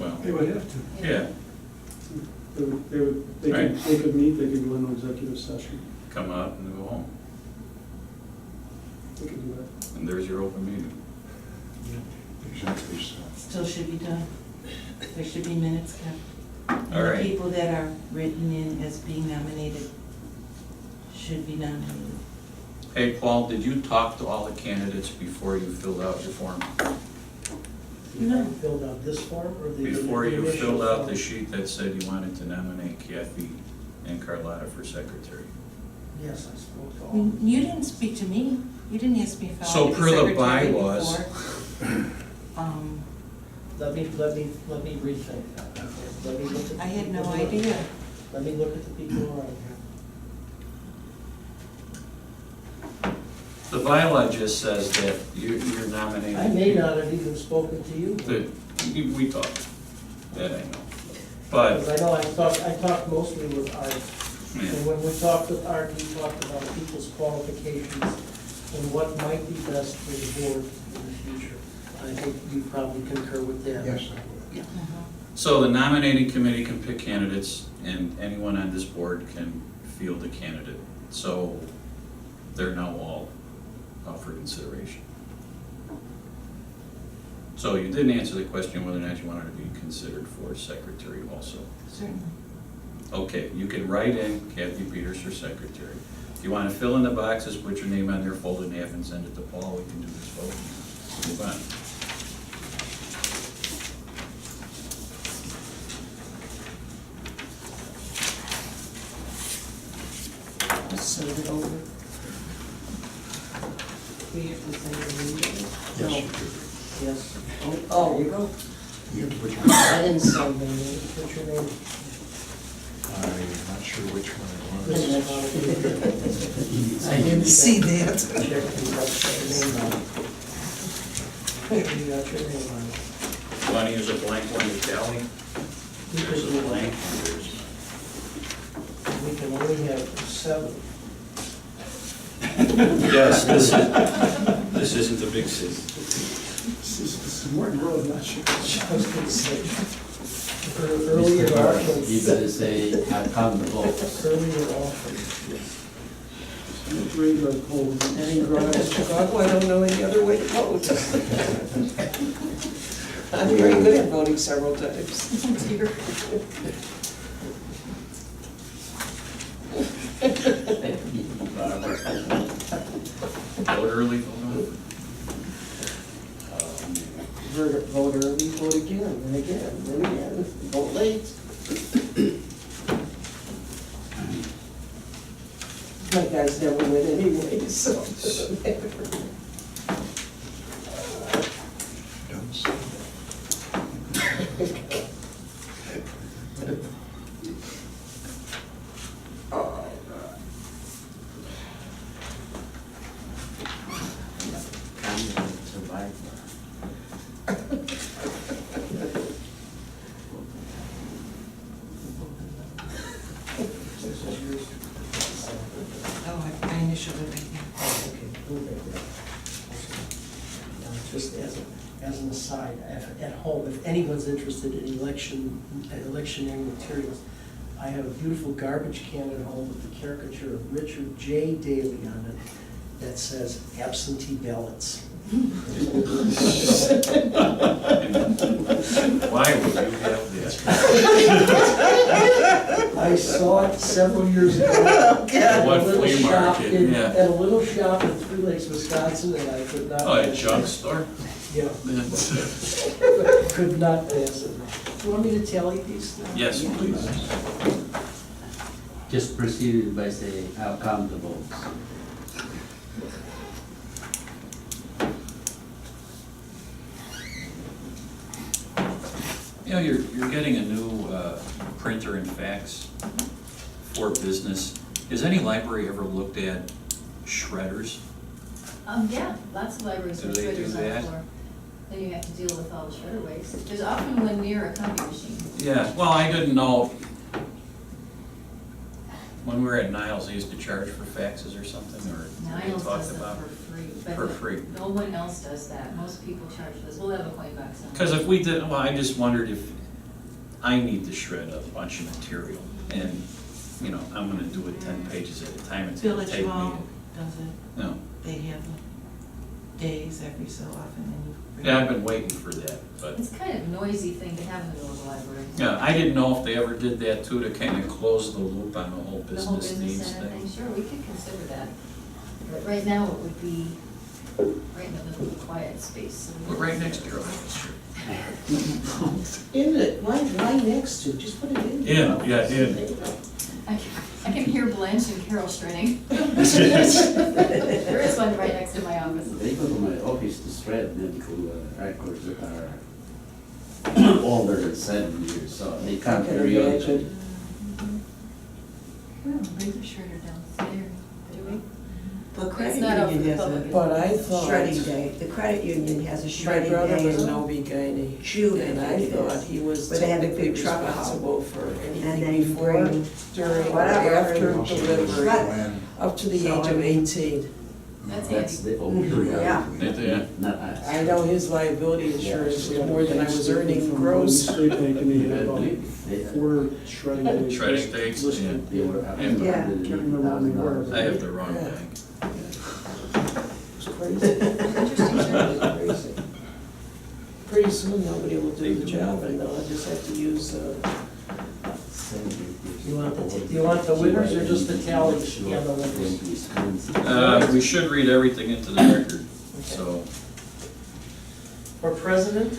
Well, They would have to. yeah, They could meet, they could go into executive session. come out and go home, They could do that. and there's your open meeting. Exactly so. Still should be done. There should be minutes kept. And All right. the people that are written in as being nominated should be nominated. Hey, Paul, did you talk to all the candidates before you filled out your form? No. Filled out this form or the? Before you initial filled out form? the sheet that said you wanted to nominate Kathy and Carlotta for secretary? Yes, I spoke to all. You didn't speak to me. You didn't ask me if I So wanted to be per the secretary bylaws- before. Let me rethink that. Let me look at the I had no people who are- idea. Let me look at the people who are on The bylaw just says that you're nominating. here. I may not have even spoken to you. We talked, that I know. But, Because I know I talked mostly with Art. yeah, And when we talked with Art, we talked about people's qualifications and what might be best for the board in the future. I think you probably concur with that. Yes, I would. so the nominating committee can pick candidates, and anyone on this board can field a candidate. So they're now all up for consideration. So you didn't answer the question whether or not you wanted to be considered for secretary also. Certainly. Okay, you can write in Kathy Peters for secretary. If you want to fill in the boxes, put your name on there, fold it in half and send it to Paul, we can do this vote. Move on. Send it over. We have to send it immediately? Yes, No. you do. Yes. Oh, There you go. You have to put your, I didn't send them, put your name. I'm not sure which one it This was. is how to do it. I didn't see that. Check if you got your name on it. Make sure you got your name on it. Want to use a blank one to tally? You There's can a do blank, that. and there's, We can only have 7. yes, this isn't the big city. This is Morton Road, not sure. I was gonna say, earlier Mr. Burns, you often, better say, I count the votes. earlier often. It's regular polls. And growing up in Chicago, I don't know any other way to vote. I'm very good at voting several times. Vote early, vote Vote early, vote again, and again, and again, vote late. My guys never win anyway, so it doesn't matter. Don't say Candidate survivor. This is yours. Oh, I initialed it right here. Okay, move it there. Now, just as an aside, at home, if anyone's interested in electioneering materials, I have a beautiful garbage can at home with the caricature of Richard J. Daley on it that says absentee ballots. Why would you have this? I saw it several years ago. God. At a What little flea shop market, in- yeah. At a little shop in Three Lakes, Wisconsin, and I could not. Oh, a junk store? Yeah, That's- could not pass it. Do you want me to tally these now? Yes, please. Just proceeded by saying, I'll count the votes. You know, you're getting a new printer and fax for business. Has any library ever looked at shredders? Yeah, lots of libraries Do have they do shredders on the that? floor. Then you have to deal with all the shredder waste. There's often one near a copy machine. Yeah, well, I didn't know. When we were at Niles, they used to charge for faxes or something, or they Niles talked does it about? for free. but For free. No one else does that. Most people charge this. We'll have a coin box on. Because if we did, well, I just wondered if I need to shred a bunch of material, and, you know, I'm gonna do it 10 pages at a time, it's gonna Village take me, Hall does it. no. They have days every so often and you bring. Yeah, I've been waiting for that, but, It's kind of a noisy thing to have in the middle of the library. yeah, I didn't know if they ever did that too, to kind of close the loop on the whole The whole business business needs center thing, thing. sure, we could consider that. But right now, it would be right in the middle of the quiet space. so we- But right next to your office. In it, why next to, just put it in. In, yeah, in. There you go. I can hear Blanche and Carol shredding. There is one right next to my office. They go to my office to shred medical records that are older than 7 years, so they can't I can read. imagine. We have a razor shredder downstairs, do we? The It's credit not open union to has public. a But I thought, shredding day, the credit union has a my shredding brother day. was an OB-GYN, June, and I I think it thought is. he was Where they had a technically big truck out. responsible for And anything then you before, bring during, or whatever. after Also, delivery, when, up to the So, age I of mean- 18. That's That's handy. the old. Yeah. Yeah. Not us. I know his liability insurance was more than I was earning From gross. State Bank, and they had about They 4 shredding days. Shredding dates, listed. they were up to Yeah. $180,000. I have the wrong Yeah. bank. It's crazy. Interesting shredding. Crazy. Pretty soon, nobody will do the job, and they'll just have to use, You want the winners or just the tallies? Yeah, the winners. We should read everything into the record, so, For president,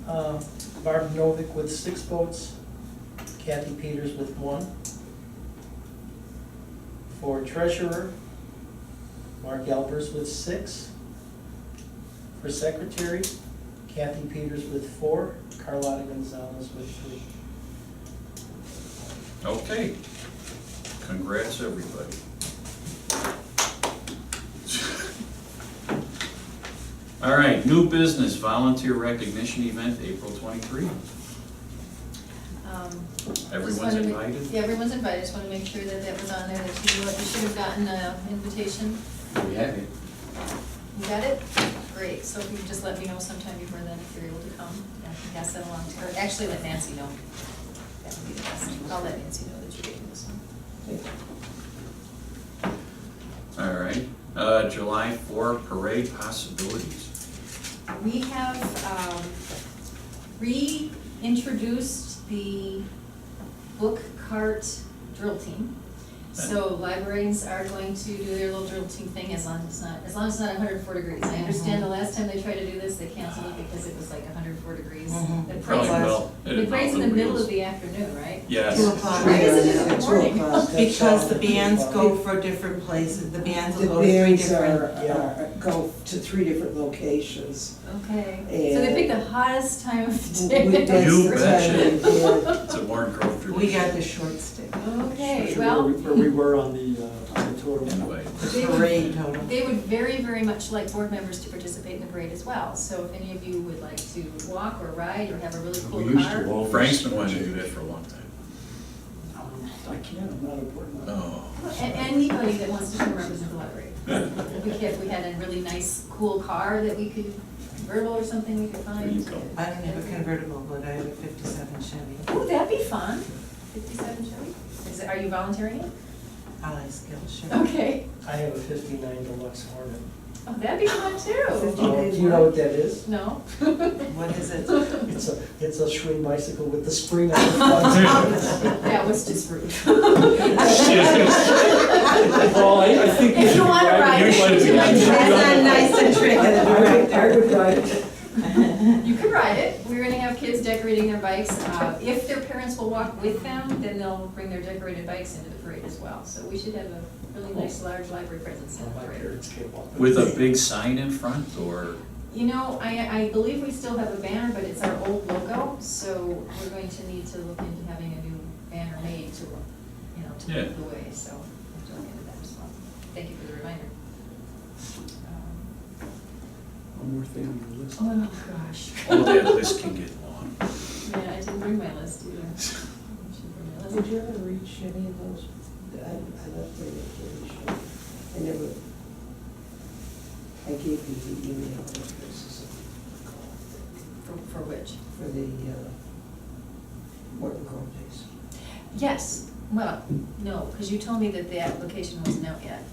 Barb Novick with 6 votes, Kathy Peters with 1. For treasurer, Mark Albers with 6. For secretary, Kathy Peters with 4, Carlotta Gonzalez with 3. okay. Congrats, everybody. All right, new business, volunteer recognition event, April 23. Just Everyone's wanted to- invited? Yeah, everyone's invited, just want to make sure that that was on there, that you should have gotten an invitation. We have it. You got it? Great, so if you could just let me know sometime before then if you're able to come, I can pass that along to her, actually let Nancy know. That would be the best, I'll let Nancy know that you're getting this one. All right, July 4 parade possibilities. We have reintroduced the book cart drill team. So librarians are going to do their little drill team thing as long as it's not 104 degrees. I understand the last time they tried to do this, they canceled it because it was like 104 degrees. Mhm. The Probably parade's- will. The parade's in the middle of the afternoon, right? Yes. 2 o'clock. Why is it in the morning? Because the bands go for different places, the bands will The go to 3 bands different. go to 3 different locations. Okay, so they picked the hottest time of the We- day. that's You the betcha. time they did. It's a more growth tradition. We got the short stick. Okay, Sure, well, where we were on the total. Anyway, they would, Parade total. they would very, very much like board members to participate in the parade as well. So if any of you would like to walk or ride or have a really cool we used car. to always. Frank's been wanting to do that for a long time. I can't, I'm not a board member. Oh. Anybody that wants to come represent the library. If we had a really nice, cool car that we could, convertible or something we could find. There you go. I don't have a convertible, but I have a 57 Chevy. Ooh, that'd be fun. 57 Chevy? Are you volunteering it? I skill Chevy. Okay. I have a 59 Deluxe Hornet. Oh, that'd be fun too. Do you know what that is? No? What is it? It's a Schwinn bicycle with the spring on the front. That was just rude. Well, I think you If should you wanna drive ride it. it, You should you drive it. That's not nice and tricky. I would ride it. You could ride it. We're gonna have kids decorating their bikes. If their parents will walk with them, then they'll bring their decorated bikes into the parade as well. So we should have a really nice, large library presence in the My parade. parents can't walk. With a big sign in front, or? You know, I believe we still have a banner, but it's our old logo, so we're going to need to look into having a new banner made to, to Yeah. lead the way, so we'll have to look into that as well. Thank you for the reminder. One more thing on your list. Oh, gosh. Oh, that list can get long. Yeah, I didn't bring my list either. I should bring my list. Did you ever reach any of those? I left my information. I never, I gave you the email addresses For which? for the Morton Grove days. Yes, well, no, because you told me that the application wasn't out yet.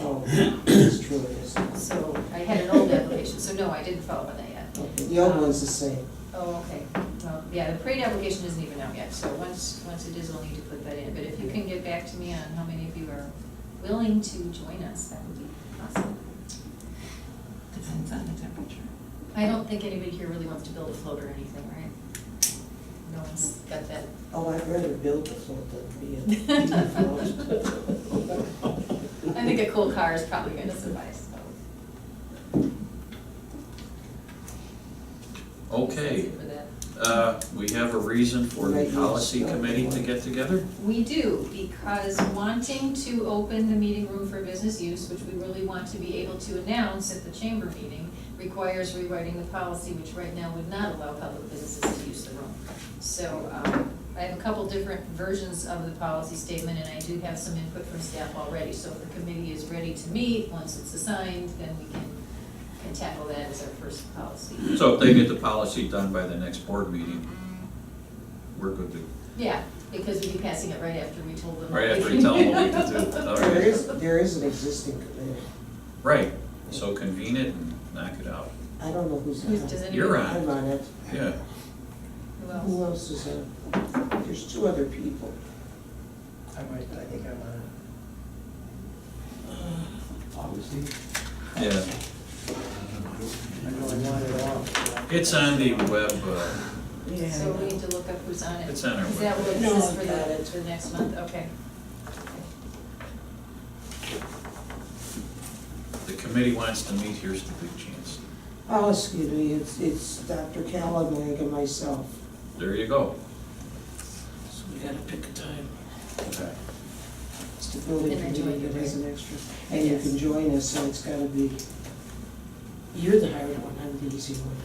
Oh, it's true, it is. So I had an old application, so no, I didn't follow up on that yet. Okay, the old one's the same. Oh, okay. Well, yeah, the parade application isn't even out yet, so once it is, we'll need to put that in. But if you can get back to me on how many of you are willing to join us, that would be awesome. Depends on the temperature. I don't think anybody here really wants to build a float or anything, right? No one's got that. Oh, I'd rather build a float than be a float. I think a cool car is probably gonna suffice, so. Okay, That's it for that. we have a reason for the Right, yes. policy committee to get together? We do, because wanting to open the meeting room for business use, which we really want to be able to announce at the chamber meeting, requires rewriting the policy, which right now would not allow public businesses to use the room. So, I have a couple different versions of the policy statement, and I do have some input from staff already. So if the committee is ready to meet, once it's assigned, then we can tackle that as our first policy. So if they get the policy done by the next board meeting, we're good to, Yeah, because we'd be passing it right after we told them. right after you tell them what we can do. All There right. is an existing committee. Right, so convene it and knock it out. I don't know who's on Does it. anybody? You're on. I'm on it. Yeah, Who else? Who else is on it? There's two other people. I think I'm on Obviously. yeah. I know I'm on it all. It's on the web, Yeah. So we need to look up who's on it. It's on our Is that what No, this is I've for got it. the next month? Okay. the committee wants to meet, here's the big chance. Oh, excuse me, it's Dr. Callahan and myself. There you go. So we gotta pick a time. Okay. It's the building And then join committee your that has break. an extra. And you Yes. can join us, so it's gotta be, you're the hired one, I'm the easy one.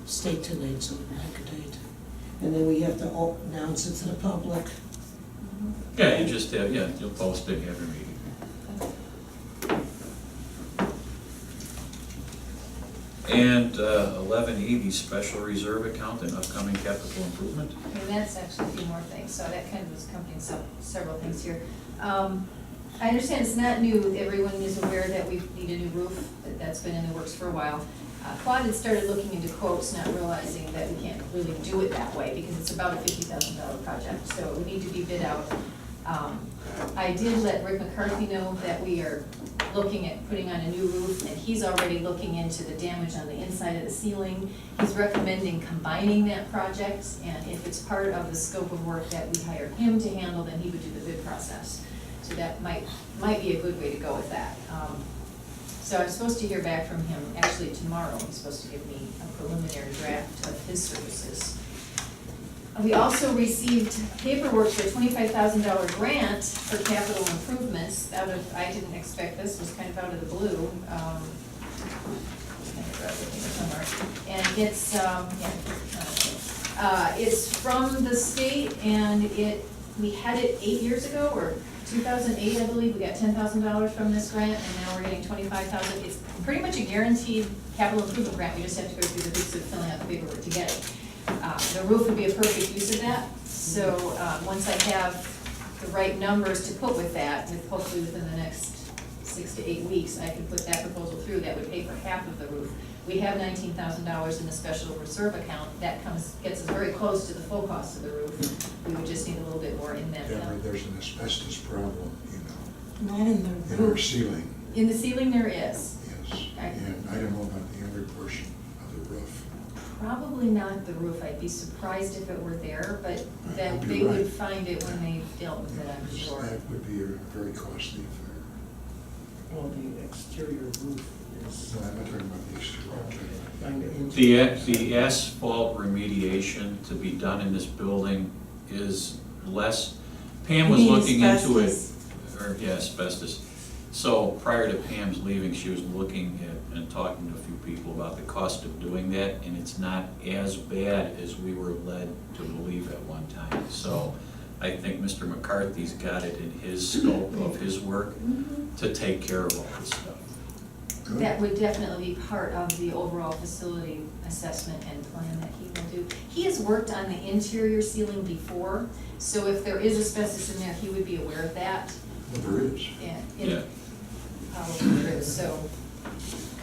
Stay too late, so we can pick a date. And then we have to announce it to the public. Yeah, you just have, yeah, you'll post it, have your meeting. And 11E, the special reserve account and upcoming capital improvement. And that's actually a few more things, so that kind of was accompanying several things here. I understand it's not new, everyone is aware that we need a new roof, that's been in the works for a while. Claude had started looking into quotes, not realizing that we can't really do it that way, because it's about a $50,000 project, so it would need to be bid out. I did let Rick McCarthy know that we are looking at putting on a new roof, and he's already looking into the damage on the inside of the ceiling. He's recommending combining that project, and if it's part of the scope of work that we hire him to handle, then he would do the bid process. So that might be a good way to go with that. So I'm supposed to hear back from him, actually tomorrow, he's supposed to give me a preliminary draft of his services. We also received paperwork for a $25,000 grant for capital improvements out of, I didn't expect this, was kind of out of the blue. Somewhere. And it's, it's from the state, and we had it 8 years ago, or 2008, I believe. We got $10,000 from this grant, and now we're getting $25,000. It's pretty much a guaranteed capital improvement grant. We just have to go through the hoops of filling out the paperwork to get it. The roof would be a perfect use of that. So once I have the right numbers to put with that, hopefully within the next 6 to 8 weeks, I can put that proposal through. That would pay for half of the roof. We have $19,000 in the special reserve account. That gets us very close to the full cost of the roof. We would just need a little bit more in that. Deborah, there's an asbestos problem, Not in the in our roof. ceiling, In the ceiling there is. yes. And I don't know about the other portion of the roof. Probably not the roof. I'd be surprised if it were there, but I then hope they you're would right. find it when they dealt with it, I'm sure. That would be a very costly affair. Well, the exterior roof is No, I'm not talking about the exterior. kind of into. The asphalt remediation to be done in this building is less, Pam was You mean looking into it. asbestos? Or, yeah, asbestos. So prior to Pam's leaving, she was looking at and talking to a few people about the cost of doing that, and it's not as bad as we were led to believe at one time. So I think Mr. McCarthy's got it in his scope of his work to take care of all this stuff. that would definitely be part of the overall facility assessment and plan that he will do. He has worked on the interior ceiling before, so if there is asbestos in there, he would be aware of that. Well, there is. And, Yeah. probably there is, so,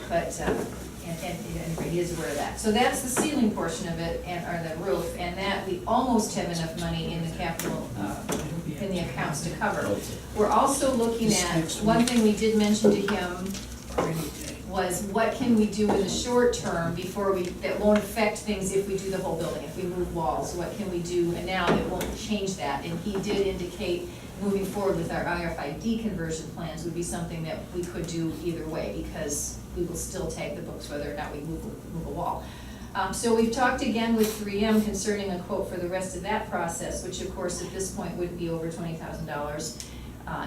but, and he is aware of that. So that's the ceiling portion of it, or the roof, and that, we almost have enough money in the capital, in the accounts to cover. We're also looking This at, next one week. thing we did mention to him Or any day. was what can we do in the short term before we, that won't affect things if we do the whole building, if we move walls, what can we do and now that won't change that? And he did indicate moving forward with our RFID conversion plans would be something that we could do either way, because we will still tag the books whether or not we move a wall. So we've talked again with 3M concerning a quote for the rest of that process, which of course at this point would be over $20,000.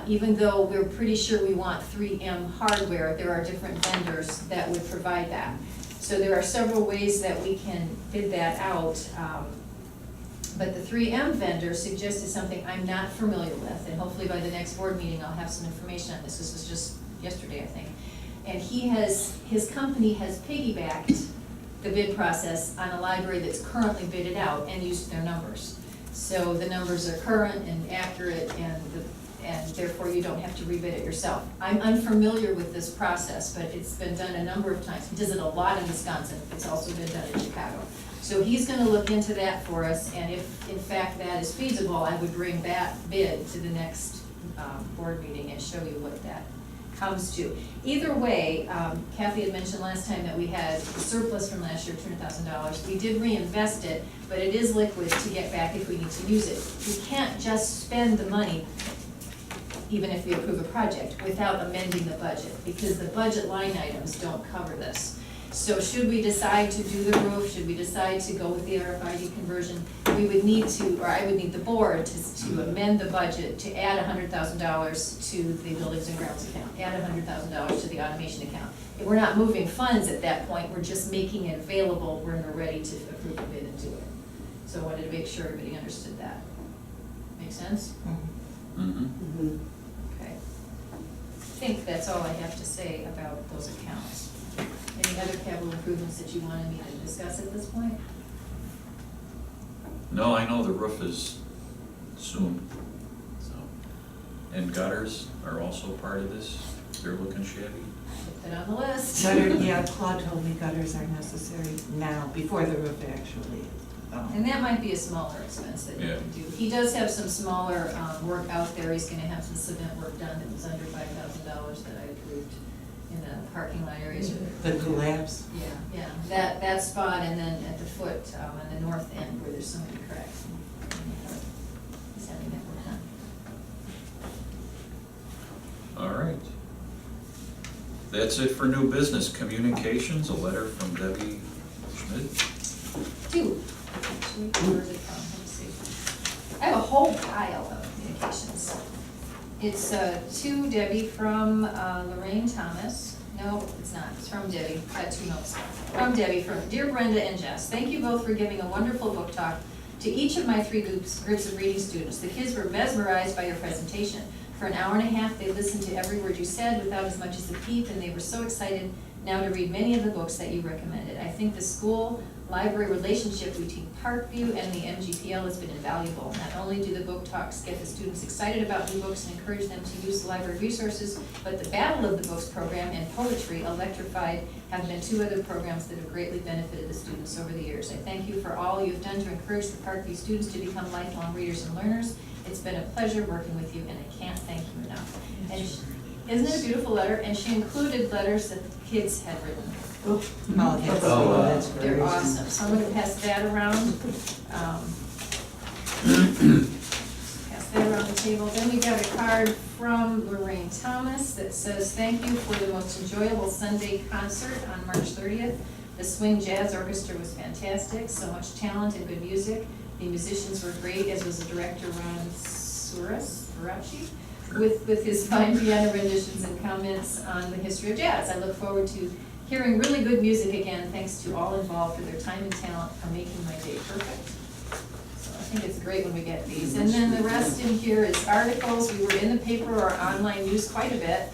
Even though we're pretty sure we want 3M hardware, there are different vendors that would provide that. So there are several ways that we can bid that out. But the 3M vendor suggested something I'm not familiar with, and hopefully by the next board meeting I'll have some information on this. This was just yesterday, I think. And his company has piggybacked the bid process on a library that's currently bidded out and used their numbers. So the numbers are current and accurate, and therefore you don't have to rebid it yourself. I'm unfamiliar with this process, but it's been done a number of times. He does it a lot in Wisconsin. It's also been done in Chicago. So he's gonna look into that for us, and if in fact that is feasible, I would bring that bid to the next board meeting and show you what that comes to. Either way, Kathy had mentioned last time that we had a surplus from last year, $200,000. We did reinvest it, but it is liquid to get back if we need to use it. We can't just spend the money, even if we approve a project, without amending the budget, because the budget line items don't cover this. So should we decide to do the roof, should we decide to go with the RFID conversion, we would need to, or I would need the board to amend the budget to add $100,000 to the buildings and grounds account, add $100,000 to the automation account. If we're not moving funds at that point, we're just making it available when we're ready to approve a bid and do it. So I wanted to make sure everybody understood that. Make sense? Mm-hmm. Okay. I think that's all I have to say about those accounts. Any other capital improvements that you wanted me to discuss at this point? No, I know the roof is soon, so. And gutters are also part of this. They're looking shabby. Put that on the list. Yeah, Claude told me gutters are necessary now, before the roof actually. And that might be a smaller expense that he Yeah. can do. He does have some smaller work out there. He's gonna have some cement work done that was under $5,000 that I approved in the parking lot areas. The collapse. Yeah, that spot, and then at the foot, on the north end where there's so many cracks. He's having that work done. All right. That's it for new business. Communications, a letter from Debbie Schmidt. Two. Actually, where's it from? Let me see. I have a whole pile of communications. It's to Debbie from Lorraine Thomas. No, it's not. It's from Debbie. I got two notes. From Debbie, from Dear Brenda and Jess. Thank you both for giving a wonderful book talk to each of my three groups of reading students. The kids were mesmerized by your presentation. For an hour and a half, they listened to every word you said without as much as a peep, and they were so excited now to read many of the books that you recommended. I think the school-library relationship between Parkview and the MGPL has been invaluable. Not only do the book talks get the students excited about new books and encourage them to use the library resources, but the Battle of the Books program and Poetry Electrified have been two other programs that have greatly benefited the students over the years. I thank you for all you've done to encourage the Parkview students to become lifelong readers and learners. It's been a pleasure working with you, and I can't thank you enough. And isn't it a beautiful letter? And she included letters that the kids had written. Oh, yes. Oh, That's great. They're awesome, so I'm gonna pass that around. Pass that around the table. Then we got a card from Lorraine Thomas that says, thank you for the most enjoyable Sunday concert on March 30th. The Swing Jazz Orchestra was fantastic, so much talent and good music. The musicians were great, as was the director, Ron Surachi, with his fine piano renditions and comments on the history of jazz. I look forward to hearing really good music again. Thanks to all involved for their time and talent for making my day perfect. So I think it's great when we get these. And then the rest in here is articles. We were in the paper or online news quite a bit.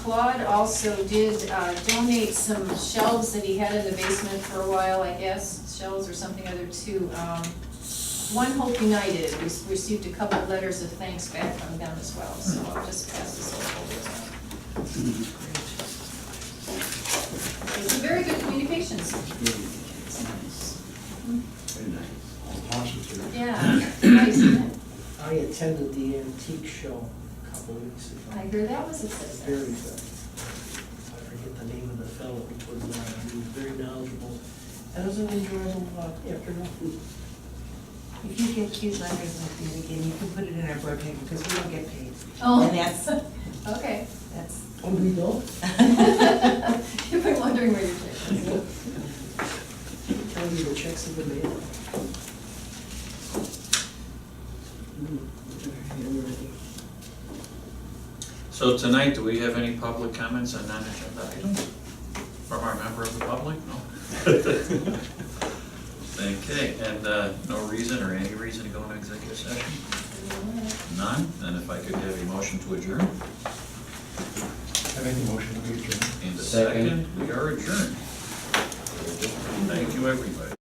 Claude also did donate some shelves that he had in the basement for a while, I guess, shelves or something other to One Hope United. We received a couple of letters of thanks back from them as well, so I'll just pass this over. It's a very good communications. It's nice. Very nice. All positive. Yeah, nice, isn't it? I attended the antique show a couple of weeks ago. I hear that was a Very success. good. I forget the name of the fellow who was he was very knowledgeable. And it was an enjoyable afternoon. If you get cute letters like that again, you can put it in our board paper, because we don't get paid. Oh. And that's, Okay. that's. Oh, we don't? You've been wondering where your check is. Tell you the checks have been made. So tonight, do we have any public comments on non-agenda items from our member of the public? No? Okay, and no reason or any reason to go into executive session? None? Then if I could have a motion to adjourn? I make a motion to adjourn. And a Second. second, we are adjourned. Thank you, everybody.